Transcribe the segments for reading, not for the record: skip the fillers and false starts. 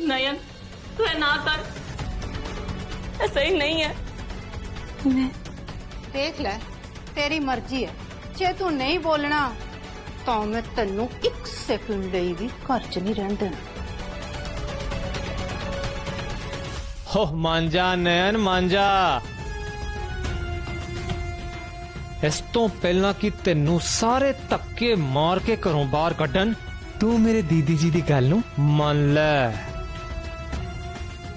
नयन तू है ना कर, ऐसा ही नहीं है। मैं देख ले, तेरी मर्जी है। जे तू नहीं बोलना तो मैं तेनू 1 सेकंड ਲਈ भी घर च नहीं रहन देना। हो मांजा नयन मांजा, इस तो पहला कि तेनू सारे धक्के मार के घरों बाहर कड्डन, तू मेरे दीदी जी दी गल नू मान ले।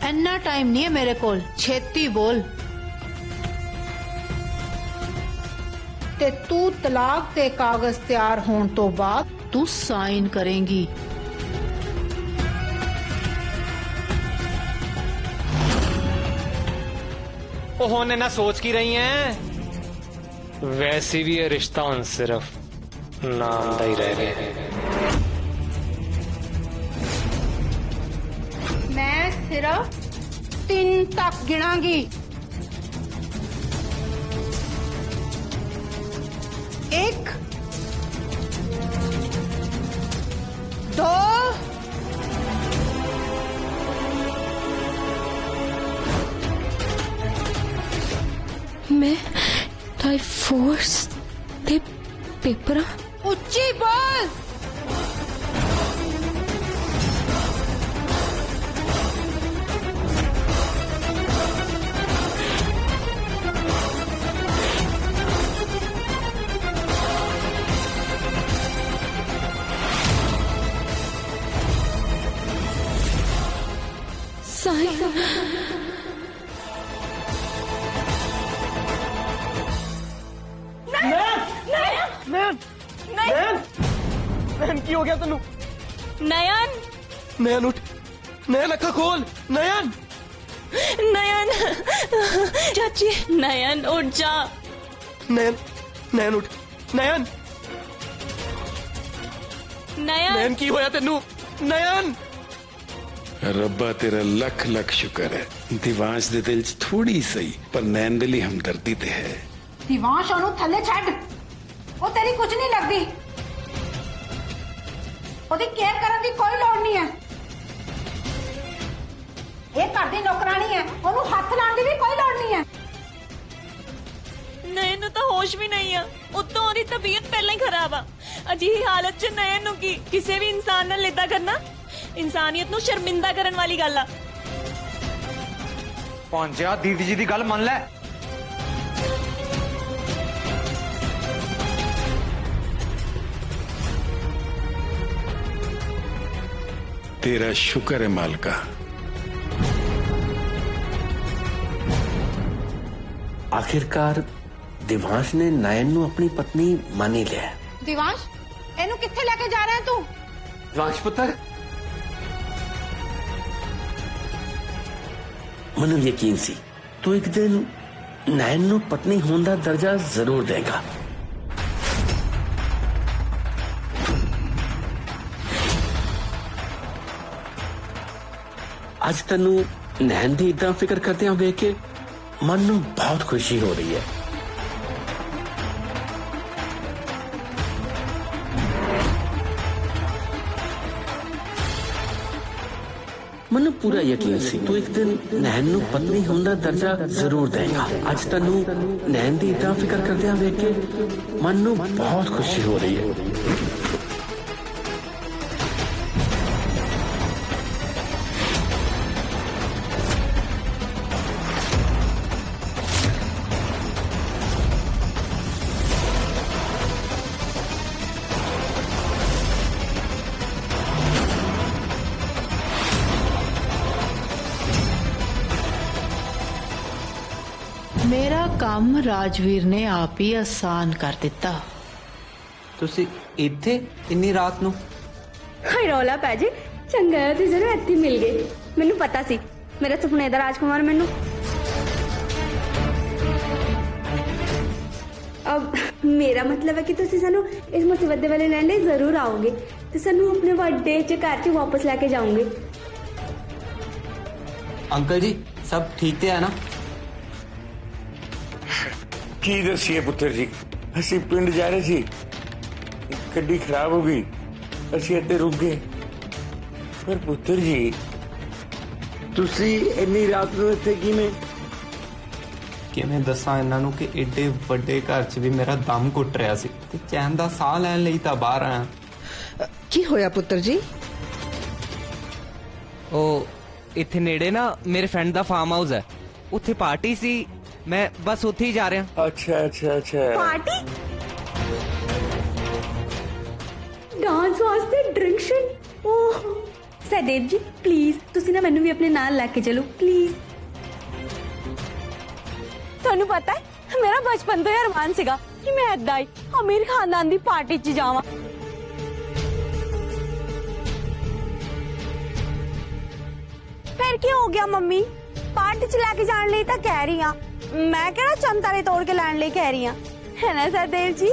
इन्ना टाइम नहीं है मेरे कोल, छेती बोल। ते तू तलाक ते कागज तैयार होने तो बाद तू साइन करेंगी। ओहोने ना सोच की रही हैं, वैसे भी ये रिश्ता उन सिर्फ नाम का ही रह गया। मैं सिर्फ 3 तक गिनांगी। 1 2 मैं डाइवोर्स दे पेपर उच्ची बोल। नयन की हो गया तेनू? नयन नयन उठ, नयन अखा खोल। नयन नयन चाची, नयन उठ जा। नयन नयन उठ। नयन नयन नयन की होया तेनू? नयन रब्बा तेरा लख लख शुक्र है, दिवांश दे दिल च थोड़ी सही पर नैन दे लिए हमदर्दी ते है। दिवांश ओनू थल्ले छड्ड, वो तेरी कुछ नहीं लगदी। ओदी केयर करन दी कोई लोड़ नहीं है। ये घर दी नौकरानी है, ओनू हथ लाने दी भी कोई लोड़ नहीं है। नयन नू तो होश भी नहीं है, उतों ओदी तबीयत पहले ही खराब आ। अजीही हालत च नयन नू की किसी भी इंसान नाल इदां करना इंसानियत नू शर्मिंदा करन वाली गल आ। भांजा दीदी जी दी गल मान ले। तेरा शुक्र है मालका। आखिरकार दिवांश ने नयन नू अपनी पत्नी मान ही लिया। दिवांश एनू कित्थे लेके जा रहा है तू? दिवांश पुत्र, मनु यकीन सी तू एक दिन नयन नू पत्नी होने दा दर्जा जरूर देगा। आज तेनू नैन दी इदा फिक्र करते वेख के मन नू बहुत खुशी हो रही है। मनु पूरा यकीन सी तू एक दिन नैन नू पत्नी होने दा दर्जा जरूर देगा। आज तेनू नैन दी इदा फिक्र करते वेख के मन नू बहुत खुशी हो रही है। मेरा काम राजवीर ने आप ही आसान कर दिता। ਤੁਸੀਂ ਇੱਥੇ ਇੰਨੀ ਰਾਤ ਨੂੰ? ਹਾਏ ਰੌਲਾ ਪੈ ਜੇ, ਚੰਗਾ ਹੈ ਤੁਸੀਂ ਜਰਾ ਇੱਥੇ ਮਿਲ ਗਏ। ਮੈਨੂੰ ਪਤਾ ਸੀ ਮੇਰੇ ਸੁਪਨੇ ਦਾ ਰਾਜਕੁਮਾਰ ਮੈਨੂੰ। अब मेरा मतलब है कि ਤੁਸੀਂ ਸਾਨੂੰ ਇਸ ਮੁਸੀਬਤ ਦੇ ਵੇਲੇ ਲੈਣ ਲਈ ਜ਼ਰੂਰ ਆਓਗੇ ਤੇ ਸਾਨੂੰ ਆਪਣੇ ਵੱਡੇ ਚ ਘਰ ਚ ਵਾਪਸ ਲੈ ਕੇ ਜਾਓਗੇ। ਅੰਕਲ ਜੀ ਸਭ ਠੀਕ ਤੇ ਹੈ ਨਾ? की दसिए पुत्र जी, असी पिंड जा रहे सी, गड्डी खराब हो गई, असी इत्थे रुक गए। पर पुत्र जी ਤੁਸੀਂ ਇੰਨੀ ਰਾਤ ਨੂੰ ਇੱਥੇ ਕਿਵੇਂ ਦੱਸਾਂ ਇਹਨਾਂ ਨੂੰ ਕਿ ਏਡੇ ਵੱਡੇ ਘਰ 'ਚ ਵੀ ਮੇਰਾ ਦਮ ਘੁੱਟ ਰਿਹਾ ਸੀ ਤੇ ਚੈਨ ਦਾ ਸਾਹ ਲੈਣ ਲਈ ਤਾਂ ਬਾਹਰ ਆਇਆ। ਕੀ ਹੋਇਆ ਪੁੱਤਰ ਜੀ? ਉਹ ਇੱਥੇ ਨੇੜੇ ਨਾ ਮੇਰੇ ਫਰੈਂਡ ਦਾ ਫਾਰਮ ਹਾਊਸ ਹੈ, ਉੱਥੇ ਪਾਰਟੀ ਸੀ, ਮੈਂ ਬਸ ਉੱਥੇ ਹੀ ਜਾ ਰਿਹਾ। ਅੱਛਾ ਪਾਰਟੀ ਡਾਂਸ ਵਾਸਤੇ ਡਰਿੰਕਸ਼ਨ। ਓਹ ਸਹਿਦੇਵ ਜੀ ਪਲੀਜ਼ ਤੁਸੀਂ ਨਾ ਮੈਨੂੰ ਵੀ ਆਪਣੇ ਨਾਲ ਲੈ ਕੇ ਚਲੋ ਪਲੀਜ਼। ਤੁਹਾਨੂੰ ਪਤਾ ਹੈ ਮੇਰਾ ਬਚਪਨ ਤੋਂ ਹੀ ਅਰਮਾਨ ਸੀਗਾ ਕਿ ਮੈਂ ਏਦਾਂ ਹੀ ਅਮੀਰ ਖਾਨਦਾਨ ਦੀ ਪਾਰਟੀ 'ਚ ਜਾਵਾਂ। ਫਿਰ ਕੀ ਹੋ ਗਿਆ ਮੰਮੀ, ਪਾਰਟੀ 'ਚ ਲੈ ਕੇ ਜਾਣ ਲਈ ਤਾਂ ਕਹਿ ਰਹੀ ਆ, ਮੈਂ ਕਿਹੜਾ ਚੰਤਾਰੇ ਤੋੜ ਕੇ ਲੈਣ ਲਈ ਕਹਿ ਰਹੀ ਆ, ਹੈ ਨਾ ਸਹਿਦੇਵ ਜੀ?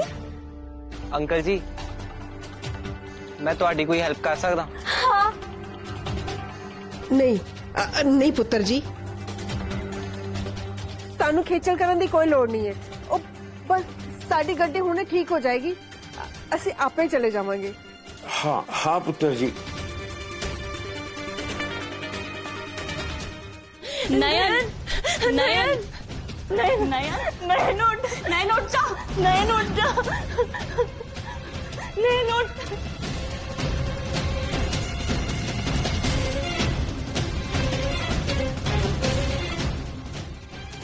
ਅੰਕਲ ਜੀ ਮੈਂ ਤੁਹਾਡੀ ਕੋਈ ਹੈਲਪ ਕਰ ਸਕਦਾ? ਹਾਂ। ਨਹੀਂ ਪੁੱਤਰ ਜੀ, ਤੁਹਾਨੂੰ ਖੇਚਲ ਕਰਨ ਦੀ ਕੋਈ ਲੋੜ ਨਹੀਂ ਹੈ। ਉਹ ਬਸ ਸਾਡੀ ਗੱਡੀ ਹੁਣੇ ਠੀਕ ਹੋ ਜਾਏਗੀ, ਅਸੀਂ ਆਪੇ ਚਲੇ ਜਾਵਾਂਗੇ। हाँ पुत्र जी। नयन नयन नयन नयन उठ जा, नयन उठ जा, नयन उठ।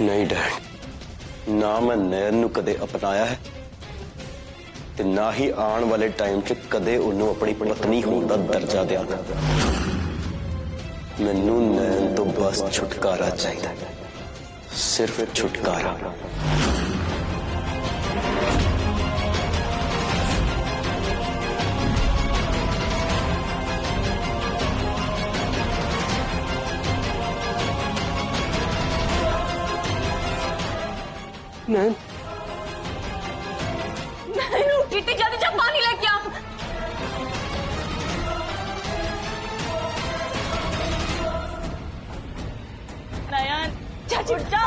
नहीं डैड, ना मैं नयन नू कदे अपनाया है ते ना ही आने वाले टाइम च कदे उन्होंने अपनी पत्नी होने का दर्जा दिया। मैनू नयन तो बस छुटकारा चाहिए, सिर्फ छुटकारा। नयन टीटी जल्दी जा, पानी लेके आ। नयन चाची जा।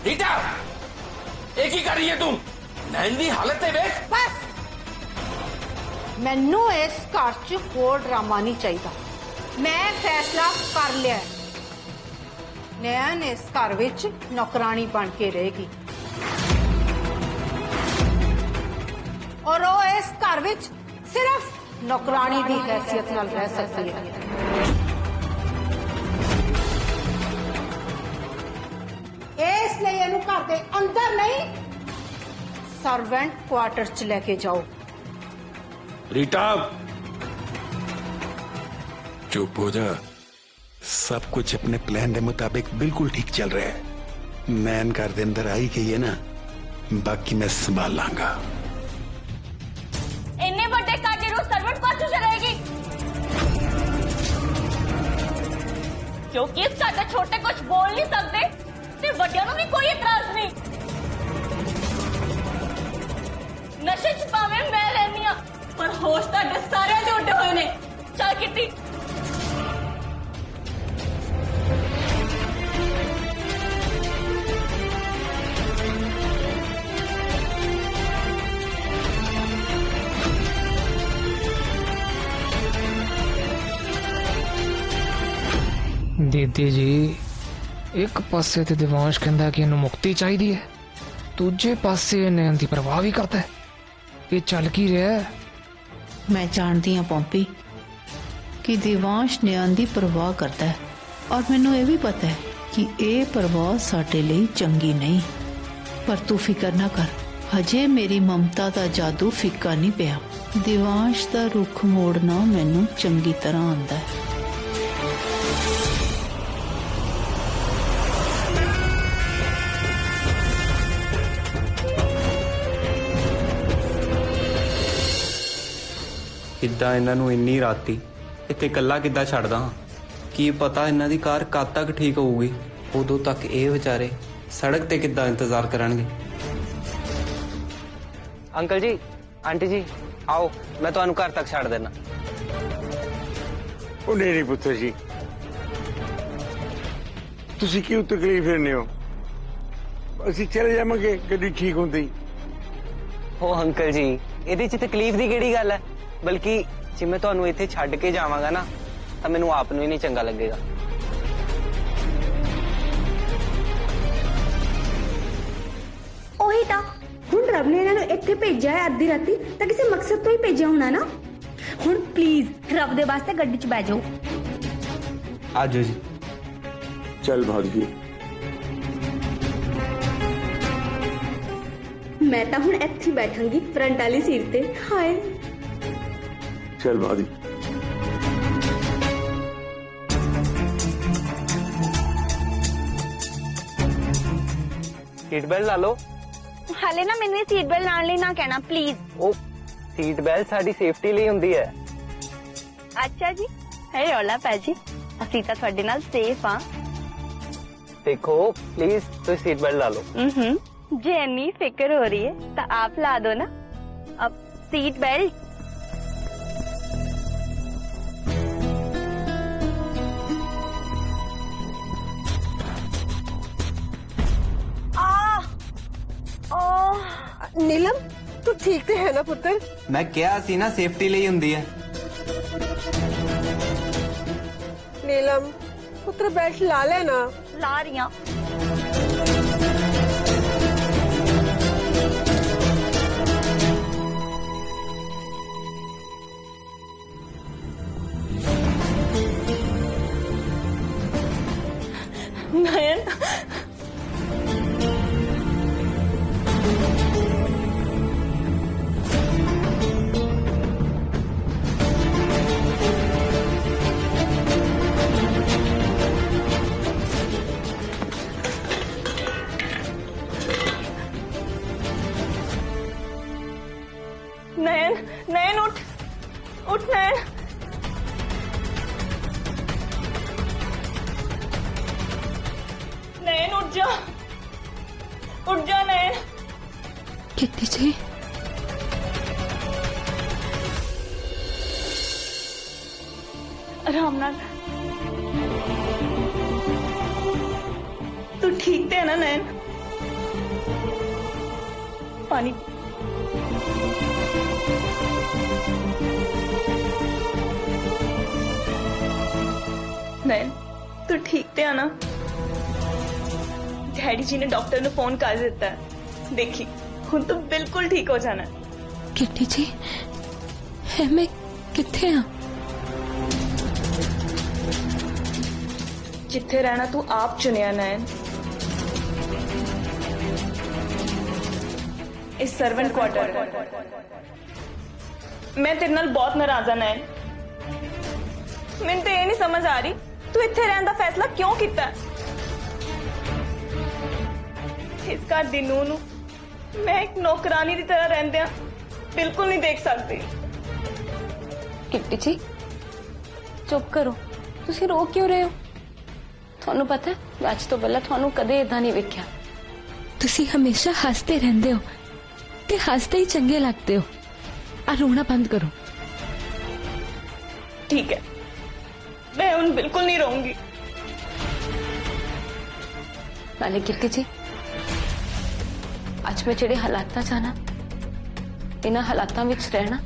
रीटा, एक ही कर रही है तुम? नैन दी हालत है देख। बस मैनू इस घर च कोई ड्रामा नहीं चाहिए। मैं फैसला कर लिया, नैन इस घर विच नौकरानी बन के रहेगी और वो इस घर विच सिर्फ नौकरानी की हैसियत नाल रह सकती है। इसलिए इहनूं घर दे अंदर नहीं सर्वेंट क्वार्टर च लेके जाओ। रीटा चुप हो जा, सब कुछ अपने प्लान के मुताबिक बिल्कुल ठीक चल रहा है। नैन घर के अंदर आई गई है ना, बाकी मैं संभाल लांगा। इन्ने बड़े काटे रू सर्वेंट पास रहेगी क्योंकि इस काटे छोटे कुछ बोल नहीं सकते ते वड्डियां नूं भी कोई इतराज नहीं। नशे च भावें मैं रहनी आ पर होश तुहाडे सारे दे उड्डे होए ने। चल किट्टी दीदी जी, एक पासे ते दिवांश कहंदा कि इन्हू मुक्ति चाहिदी है, दूजे पासे नैन दी परवाह भी करता है। ये चल की रहा है? मैं जानती हाँ पॉम्पी कि दिवांश नयन दी परवाह करता है और मैनू ये भी पता है कि ये परवाह साडे लई चंगी नहीं। पर तू फिकर ना कर, हजे मेरी ममता दा जादू फिक्का नहीं पिया। दिवांश दा रुख मोड़ना मैनू चंगी तरह आंदा है। ਕਿੱਦਾਂ ਇਹਨਾਂ ਨੂੰ ਇੰਨੀ ਰਾਤੀ ਇੱਥੇ ਇਕੱਲਾ ਕਿੱਦਾਂ ਛੱਡਦਾ? ਕੀ ਪਤਾ ਇਹਨਾਂ ਦੀ ਕਾਰ ਕਦ ਤੱਕ ਠੀਕ ਹੋਊਗੀ, ਉਦੋਂ ਤੱਕ ਇਹ ਵਿਚਾਰੇ ਸੜਕ ਤੇ ਕਿੱਦਾਂ ਇੰਤਜ਼ਾਰ ਕਰਨਗੇ। अंकल जी, आंटी जी, आओ मैं तुहानू घर तक छड़ देना। नहीं पुत्र जी, तुसी क्यों तकलीफ लेने हो? ਅਸੀਂ ਚਲੇ ਜਾਵਾਂਗੇ ਗੱਡੀ ਠੀਕ ਹੁੰਦੀ। ਉਹ ਅੰਕਲ ਜੀ ਇਹਦੇ 'ਚ ਤਕਲੀਫ ਦੀ ਕਿਹੜੀ ਗੱਲ ਹੈ, ਬਲਕਿ ਜੇ ਮੈਂ ਤੁਹਾਨੂੰ ਇੱਥੇ ਛੱਡ ਕੇ ਜਾਵਾਂਗਾ ਨਾ ਤਾਂ ਮੈਨੂੰ ਆਪ ਨੂੰ ਹੀ ਨਹੀਂ ਚੰਗਾ ਲੱਗੇਗਾ। ਉਹੀ ਤਾਂ ਹੁਣ ਰੱਬ ਨੇ ਇਹਨਾਂ ਨੂੰ ਇੱਥੇ ਭੇਜਿਆ ਹੈ ਅੱਧੀ ਰਾਤੀ ਤਾਂ ਕਿਸੇ ਮਕਸਦ ਤੋਂ ਹੀ ਭੇਜਿਆ ਹੋਣਾ ਨਾ। ਹੁਣ ਪਲੀਜ਼ ਰੱਬ ਦੇ ਵਾਸਤੇ ਗੱਡੀ 'ਚ ਬਹਿ ਜਾਓ। ਆ ਜਾਓ ਜੀ। चल भागी। ਮੈਂ ਤਾਂ ਹੁਣ ਇੱਥੇ ਬੈਠਾਂਗੀ ਫਰੰਟ ਵਾਲੀ ਸੀਟ ਤੇ। ਹਾਏ चल भागी। सीट बेल्ट ला लो। ਹਾਲੇ ਨਾ ਮੈਨੂੰ ਸੀਟ ਬੈਲਟ ਲਾਉਣ ਲਈ ਨਾ ਕਹਿਣਾ ਪਲੀਜ਼। ਉਹ ਸੀਟ ਬੈਲਟ ਸਾਡੀ ਸੇਫਟੀ ਲਈ ਹੁੰਦੀ ਹੈ। ਅੱਛਾ ਜੀ ਹੈ ਰੌਲਾ ਪੈ ਜੀ, ਅਸੀਂ ਤਾਂ ਤੁਹਾਡੇ ਨਾਲ ਸੇਫ ਆ। देखो प्लीज तो सीट बेल्ट ला लो। जे इतनी फिक्र हो रही है तो आप ला दो ना अब सीट बेल्ट। नीलम तू ठीक तो है ना पुत्र? मैं क्या सी ना सेफ्टी ਲਈ ਹੁੰਦੀ ਹੈ। नीलम पुत्र बेल्ट ला लेना। ला रही हूं। नयन नयन नयन उठ उठ नयन। नयन उठ जा नयन। कितनी जी आराम नाल। तू ठीक ते है ना नयन? पानी नयन तू ठीक ते है ना? डैडी जी ने डॉक्टर ने फोन कर दिता है, देखी हुण तू बिल्कुल ठीक हो जाना। किट्टी जी है मैं किथे हाँ? जिथे रहना तू आप चुनिया नयन। इस सर्वेंट क्वार्टर। मैं तेरे नाल बहुत नाराज हाँ नयन। मैनू तो ये नहीं समझ आ रही तू इत्थे रहने का फैसला क्यों किया। इस घर दी नूंह नूं मैं एक नौकरानी की तरह रहंदियां बिल्कुल नहीं देख सकती। किट्टी जी चुप करो, तुसी रो क्यों रहे हो? थानू पता है मैं अज तो पहला थानू कदे इदां नहीं वेख्या। तुसी हमेशा हसते रहंदे हो ते हसते ही चंगे लगते हो। आ रोना बंद करो। ठीक है मैं उन बिल्कुल नहीं रहूंगी। नाले किट्टी जी अज मैं जेड़े हालात चाहना इन्हां हालातां विच रहना,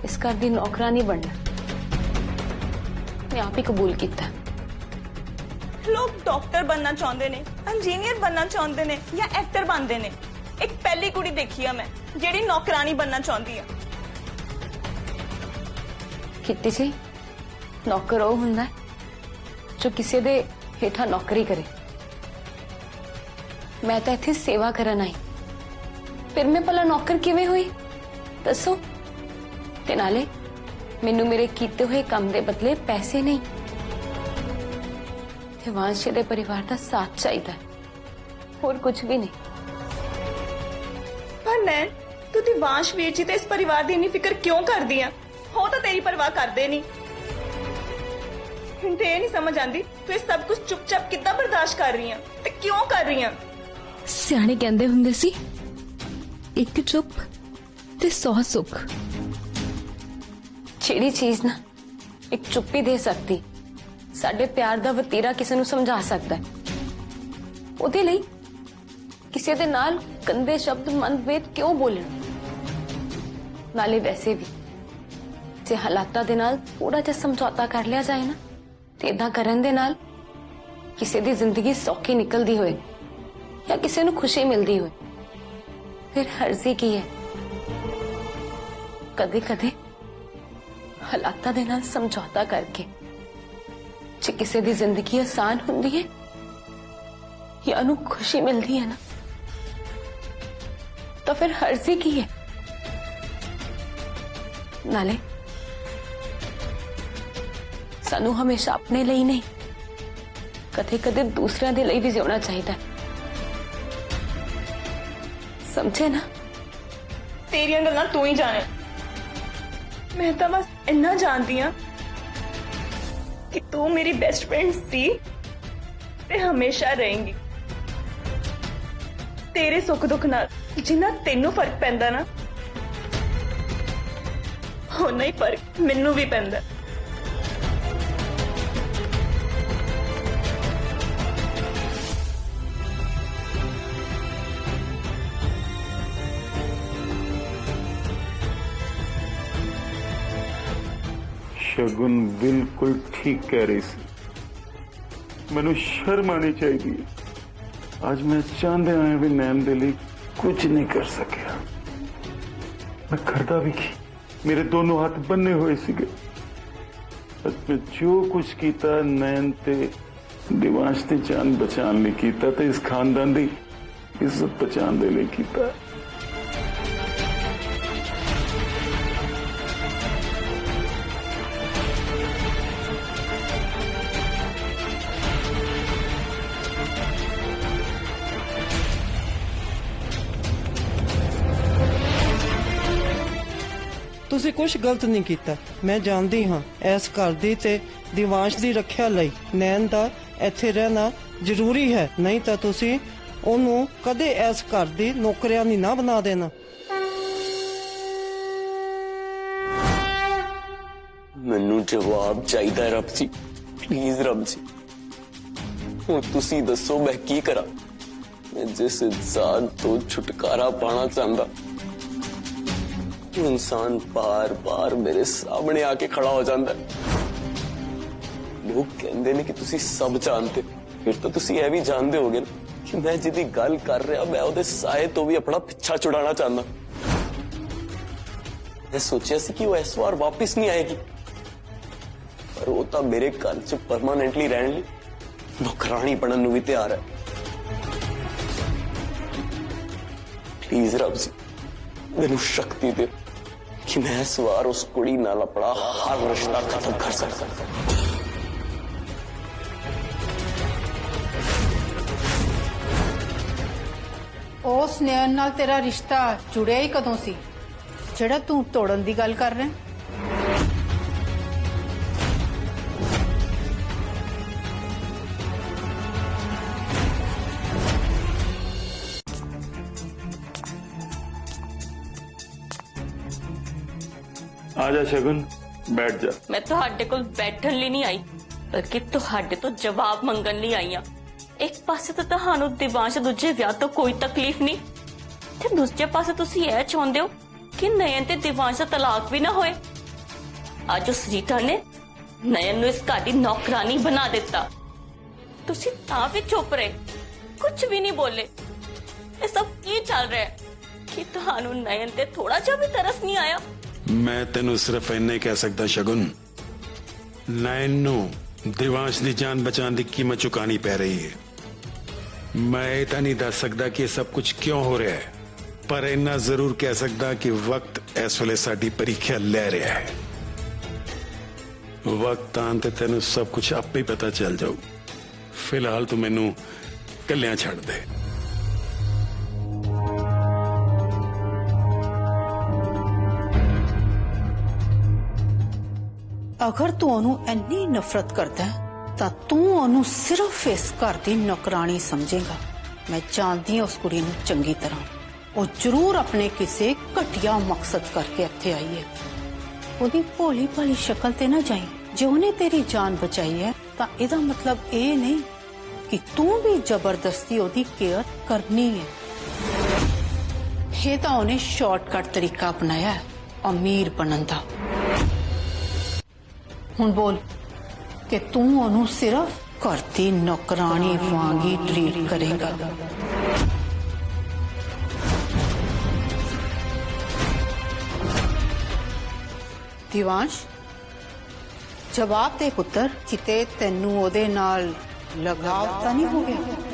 इस घर दी नौकरानी बनना मैं आप ही कबूल किया। लोग डॉक्टर बनना चाहते ने, इंजीनियर बनना चाहते ने या एक्टर बनते ने। एक पहली कुड़ी देखी है मैं जेड़ी नौकरानी बनना चाहती है। किट्टी जी नौकर वो हुंदा है जो किसी दे हेठा नौकरी करे। मैं तो इत्थे सेवा करन आई, फिर मैं भला नौकर किवें हुई दसो? ते नाले मैनू मेरे कीते हुए काम दे बदले पैसे नहीं, देवांश दे परिवार का साथ चाहिए और कुछ भी नहीं। पर नैन तू दिवांश वीर जी ते इस परिवार की इन्नी फिक्र क्यों कर दी है? हो तो तेरी परवाह करते नहीं। मैनूं ये नहीं समझ आती तू इस सब कुछ चुपचाप कितना बर्दाश्त कर रही है ते क्यों कर रही है? सियाणे कहंदे हुंदे सी एक चुप ते 100 सुख। ਜਿਹੜੀ चीज ना एक चुप ही दे सकती, साडे प्यार दा वतीरा किसी नूं समझा सकदा है। ਉਹਦੇ ਲਈ ਕਿਸੇ ਦੇ ਨਾਲ ਗੰਦੇ ਸ਼ਬਦ ਮਨਭੇਦ ਕਿਉਂ ਬੋਲਣ? ਨਾਲੇ ਵੈਸੇ ਵੀ ਜੇ ਹਾਲਾਤਾਂ ਦੇ ਨਾਲ ਥੋੜਾ ਜਿਹਾ ਸਮਝੌਤਾ ਕਰ ਲਿਆ ਜਾਏ ਨਾ, ਤੇ ਇਦਾਂ ਕਰਨ ਦੇ ਨਾਲ ਕਿਸੇ ਦੀ ਜ਼ਿੰਦਗੀ ਸੌਖੀ ਨਿਕਲਦੀ ਹੋਏ ਜਾਂ ਕਿਸੇ ਨੂੰ ਖੁਸ਼ੀ ਮਿਲਦੀ ਹੋਏ, ਫਿਰ ਹਰਜ਼ੀ ਕੀ ਹੈ? ਕਦੇ ਕਦੇ ਹਾਲਾਤਾਂ ਦੇ ਨਾਲ ਸਮਝੌਤਾ ਕਰਕੇ ਜੇ ਕਿਸੇ ਦੀ ਜ਼ਿੰਦਗੀ ਆਸਾਨ ਹੁੰਦੀ ਹੈ ਜਾਂ ਉਹਨੂੰ ਖੁਸ਼ੀ ਮਿਲਦੀ ਹੈ ਨਾ, ਤਾਂ ਫਿਰ ਹਰਜ਼ੀ ਕੀ ਹੈ? ਨਾਲੇ ਸਾਨੂੰ ਹਮੇਸ਼ਾ ਆਪਣੇ ਲਈ ਨਹੀਂ, ਕਦੇ ਕਦੇ ਦੂਸਰਿਆਂ ਦੇ ਲਈ ਵੀ ਜਿਉਣਾ ਚਾਹੀਦਾ, ਸਮਝੇ ਨਾ? ਤੇਰੀਆਂ ਗੱਲਾਂ ਤੂੰ ਹੀ ਜਾਣੇ। ਮੈਂ ਤਾਂ ਬਸ ਇੰਨਾ ਜਾਣਦੀ ਆ ਕਿ ਤੂੰ ਮੇਰੀ ਬੈਸਟ ਫਰੈਂਡ ਸੀ ਤੇ ਹਮੇਸ਼ਾ ਰਹੇਂਗੀ। ਤੇਰੇ ਸੁੱਖ ਦੁੱਖ ਨਾਲ ਜਿੰਨਾ ਤੈਨੂੰ ਫਰਕ ਪੈਂਦਾ ਨਾ, ਉਨਾ ਹੀ ਫਰਕ ਮੈਨੂੰ ਵੀ ਪੈਂਦਾ। शगुन बिल्कुल ठीक कह रही सी। मैनू शर्म आनी चाहिए। आज मैं चाहते आए भी नैन दे लिए कुछ नहीं कर सकिया। मैं करदा भी की, मेरे दोनों हाथ बन्ने हुए सीगे। बस मैं जो कुछ कीता नैन ते दिवांश दी जान बचाने लिए कीता, ते इस खानदान दी इज्जत बचाने दे लिए कीता। ਤੁਸੀਂ ਕੁਝ ਗਲਤ ਨਹੀਂ ਕੀਤਾ। ਮੈਂ ਜਾਣਦੀ ਹਾਂ ਇਸ ਘਰ ਦੀ ਤੇ ਦਿਵਾਂਸ਼ ਦੀ ਰੱਖਿਆ ਲਈ ਨੈਣ ਦਾ ਇੱਥੇ ਰਹਿਣਾ ਜ਼ਰੂਰੀ ਹੈ, ਨਹੀਂ ਤਾਂ ਤੁਸੀਂ ਉਹਨੂੰ ਕਦੇ ਇਸ ਘਰ ਦੀ ਨੌਕਰਾਨੀ ਨਾ ਬਣਾ ਦੇਣਾ। ਮੈਨੂੰ ਜਵਾਬ ਚਾਹੀਦਾ ਹੈ ਰੱਬ ਜੀ, ਪਲੀਜ਼ ਰੱਬ ਜੀ। ਹੁਣ ਤੁਸੀਂ ਦੱਸੋ ਮੈਂ ਕੀ ਕਰਾਂ? ਮੈਂ ਜਿਸ ਇਨਸਾਨ ਤੋਂ ਛੁਟਕਾਰਾ ਪਾਣਾ ਚਾਹੁੰਦਾ, इंसान बार बार मेरे सामने आके खड़ा हो जाता है। लोग कहते ने कि तुसी सब जानते, फिर तो तुसी यह भी जानते होगे ना कि मैं जिदी गल कर रहा, मैं उहदे साए तो भी अपना पिछा छुड़ाना चाहता। मैं सोचा सी कि वो इस बार वापिस नहीं आएगी, पर वो तो मेरे घर च परमानेंटली रहने लई नौकरानी बनने नूं भी तैयार है। प्लीज रब जी मैनू शक्ति दे कि मैं इस बार उस कुड़ी नाल अपना हर रिश्ता खत्म कर सकता। उस नैन नाल तेरा रिश्ता जुड़िया ही कदों सी जेड़ा तू तोड़न दी गल कर रहा? आजा शगुन, बैठ जा। मैं ਤੁਹਾਡੇ ਕੋਲ ਬੈਠਣ ਲਈ ਨਹੀਂ ਆਈ, ਬਲਕਿ ਤੁਹਾਡੇ ਤੋਂ ਜਵਾਬ ਮੰਗਣ ਲਈ ਆਈ ਆ। ਇੱਕ ਪਾਸੇ ਤਾਂ ਤੁਹਾਨੂੰ ਦਿਵਾਂਸ਼ ਦੂਜੇ ਵਿਆਹ ਤੋਂ ਕੋਈ ਤਕਲੀਫ ਨਹੀਂ, ਤੇ ਦੂਜੇ ਪਾਸੇ ਤੁਸੀਂ ਇਹ ਚਾਹੁੰਦੇ ਹੋ ਕਿ ਨਯਨ ਤੇ ਦਿਵਾਂਸ਼ ਦਾ ਤਲਾਕ ਵੀ ਨਾ ਹੋਏ। ਅੱਜ ਉਸ ਰੀਤਾ ਨੇ ਨਯਨ ਨੂੰ ਇਸ ਘਰ ਦੀ ਨੌਕਰਾਨੀ ਬਣਾ ਦਿੱਤਾ, ਤੁਸੀਂ ਤਾਂ ਵੀ ਚੁੱਪ ਰਹੇ, ਕੁਝ ਵੀ ਨਹੀਂ ਬੋਲੇ। ਇਹ ਸਭ ਕੀ ਚੱਲ ਰਿਹਾ ਹੈ ਕਿ ਤੁਹਾਨੂੰ ਨਯਨ ਤੇ ਥੋੜਾ ਜਿਹਾ ਵੀ ਤਰਸ ਨਹੀਂ ਆਇਆ? मैं तेनू सिर्फ इन्ना ही कह सकता शगुन, नैन नू दिवांश दी जान बचाने की कीमत चुकानी पै रही है। मैं ये तो नहीं दस सकता कि सब कुछ क्यों हो रहा है, पर इन्ना जरूर कह सकता कि वक्त इस वेले साडी परीक्षा ले रहा है। वक्त आन ते तेनू सब कुछ आपे ही पता चल जाऊ। फिलहाल तू मैनू कल्लियां छड़ दे। अगर तू ओनू इन्नी नफरत करता है तो तू ओनू सिर्फ इस घर की नौकरानी समझेगा। मैं जानती हूं उस कुड़ी नू चंगी तरह, वो जरूर अपने किसी घटिया मकसद करके इत्थे आई है। ओदी भोली भाली शक्ल ते ना जाई। जे उन्हें तेरी जान बचाई है तो इहदा मतलब ये नहीं कि तू भी जबरदस्ती ओदी केयर करनी है। ਇਹ ਤਾਂ ਉਹਨੇ ਸ਼ਾਰਟਕਟ ਤਰੀਕਾ ਅਪਣਾਇਆ ਹੈ ਅਮੀਰ ਬਣਨ ਦਾ। ਹੁਣ ਬੋਲ ਕਿ ਤੂੰ ਉਹਨੂੰ ਸਿਰਫ ਘਰ ਦੀ ਨੌਕਰਾਨੀ ਵਾਂਗ ਹੀ ਟ੍ਰੀਟ ਕਰੇਗਾ। ਦਿਵਾਂਸ਼ ਜਵਾਬ ਦੇ ਪੁੱਤਰ, ਕਿਤੇ ਤੈਨੂੰ ਉਹਦੇ ਨਾਲ ਲਗਾਵ ਤਾਂ ਨਹੀਂ ਹੋ ਗਿਆ?